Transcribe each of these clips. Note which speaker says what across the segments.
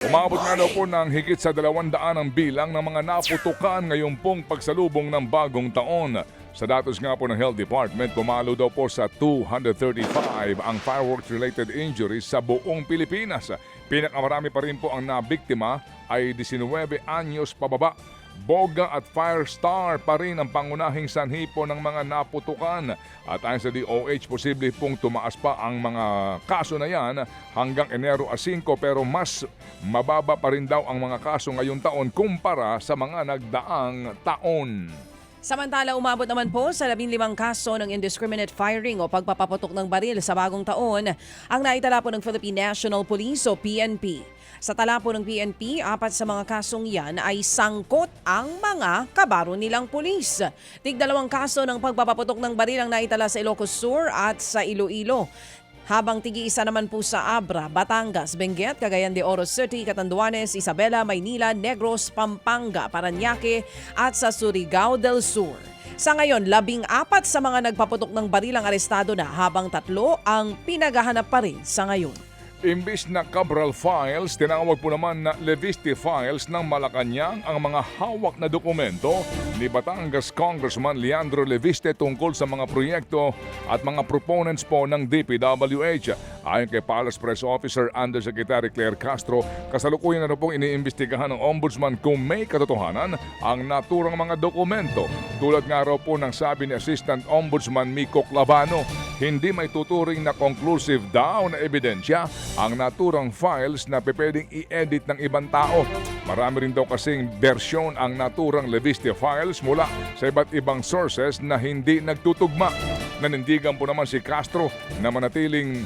Speaker 1: Umabot nga daw po ng higit sa 200 ang bilang ng mga naputukan ngayon pong pagsalubong ng bagong taon. Sa datos nga po ng Health Department, pumalo daw po sa 235 ang fireworks-related injuries sa buong Pilipinas. Pinakamarami pa rin po ang nabiktima ay 19 anyos pababa. Boga at Firestar pa rin ang pangunahing sanhi po ng mga naputukan. At ayon sa DOH, posible pong tumaas pa ang mga kaso na yan hanggang Enero 5 pero mas mababa pa rin daw ang mga kaso ngayong taon kumpara sa mga nagdaang taon.
Speaker 2: Samantala, umabot naman po sa 15 kaso ng indiscriminate firing o pagpapaputok ng baril sa bagong taon ang naitala po ng Philippine National Police o PNP. Sa tala po ng PNP, 4 sa mga kasong yan ay sangkot ang mga kabaro nilang pulis. Tig-2 kaso ng pagpapaputok ng baril ang naitala sa Ilocos Sur at sa Iloilo. Habang tigi-isa naman po sa Abra, Batangas, Benguet, Cagayan de Oro City, Catanduanes, Isabela, Maynila, Negros, Pampanga, Parañaque at sa Surigao del Sur. Sa ngayon, 14 sa mga nagpaputok ng baril ang arestado na habang 3 ang pinaghahanap pa rin sa ngayon.
Speaker 1: Imbis na Cabral Files, tinawag po naman na Leviste Files ng Malacanang ang mga hawak na dokumento ni Batangas Congressman Leandro Leviste tungkol sa mga proyekto at mga proponents po ng DPWH. Ayon kay Palace Press Officer Undersecretary Claire Castro, kasalukuyan na pong iniimbestigahan ng Ombudsman kung may katotohanan ang naturang mga dokumento. Tulad nga raw po ng sabi ni Assistant Ombudsman Miko Clavano, hindi may tuturing na conclusive daw na ebidensya ang naturang files na pwedeng i-edit ng ibang tao. Marami rin daw kasing bersyon ang naturang Leviste files mula sa iba't ibang sources na hindi nagtutugma. Nanindigan po naman si Castro na mananatiling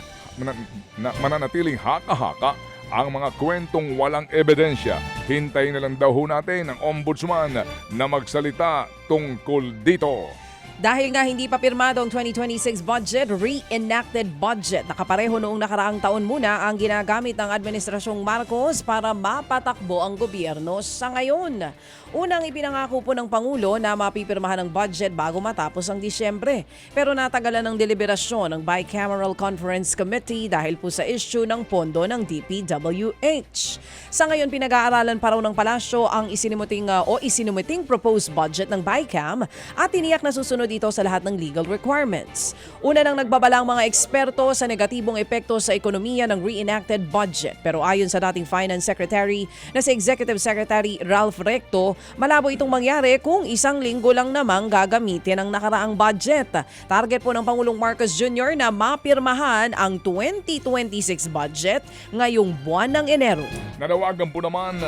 Speaker 1: haka-haka ang mga kwentong walang ebidensya. Hintayin na lang daw ho natin ang ombudsman na magsalita tungkol dito.
Speaker 2: Dahil nga hindi pa pirmado ang 2026 budget, reenacted budget. Nakapareho noong nakaraang taon muna ang ginagamit ng Administrasyong Marcos para mapatakbo ang gobyerno sa ngayon. Unang ipinangako po ng Pangulo na mapipirmahan ang budget bago matapos ang Disyembre. Pero natagalan ng deliberasyon ng Bicameral Conference Committee dahil po sa issue ng pondo ng DPWH. Sa ngayon, pinag-aaralan pa raw ng palasyo ang isinumiting proposed budget ng BICAM at tiniyak na susunod dito sa lahat ng legal requirements. Una nang nagbabalang mga eksperto sa negatibong epekto sa ekonomiya ng reenacted budget. Pero ayon sa dating Finance Secretary na si Executive Secretary Ralph Recto, malabo itong mangyari kung 1 linggo lang namang gagamitin ang nakaraang budget. Target po ng Pangulong Marcos Jr. na mapirmahan ang 2026 budget ngayong buwan ng Enero.
Speaker 1: Nanawagan po naman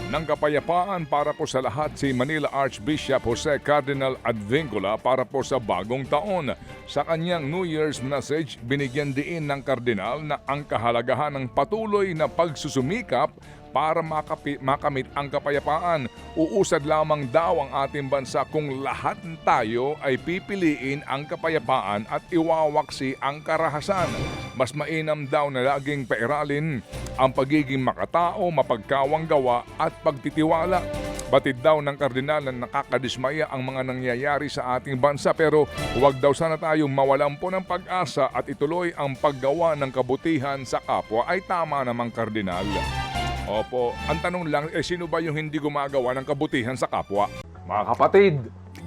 Speaker 1: ng kapayapaan para po sa lahat si Manila Archbishop Jose Cardinal Advincula para po sa bagong taon. Sa kanyang New Year's message, binigyan diin ng kardinal na ang kahalagahan ng patuloy na pagsusumikap para makamit ang kapayapaan. Uusad lamang daw ang ating bansa kung lahat tayo ay pipiliin ang kapayapaan at iwawaksi ang karahasan. Mas mainam daw na laging pairalin ang pagiging makatao, mapagkawang gawa at pagtitiwala. Batid daw ng kardinal na nakakadismaya ang mga nangyayari sa ating bansa pero huwag daw sana tayong mawalan po ng pag-asa at ituloy ang paggawa ng kabutihan sa kapwa. Ay tama namang kardinal. Opo, ang tanong lang, sino ba yung hindi gumagawa ng kabutihan sa kapwa? Mga kapatid,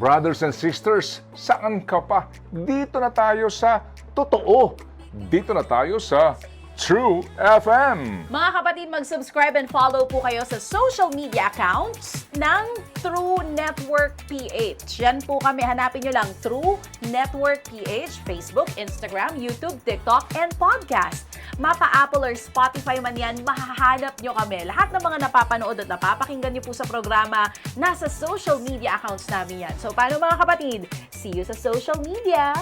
Speaker 1: brothers and sisters, saan ka pa? Dito na tayo sa totoo. Dito na tayo sa True FM.
Speaker 3: Mga kapatid, mag-subscribe and follow po kayo sa social media accounts ng True Network PH. Yan po kami, hanapin nyo lang True Network PH, Facebook, Instagram, YouTube, TikTok, and podcast. Mapa Apple or Spotify man yan, mahahanap nyo kami. Lahat ng mga napapanood at napapakinggan nyo po sa programa, nasa social media accounts namin yan. So paano mga kapatid? See you sa social media!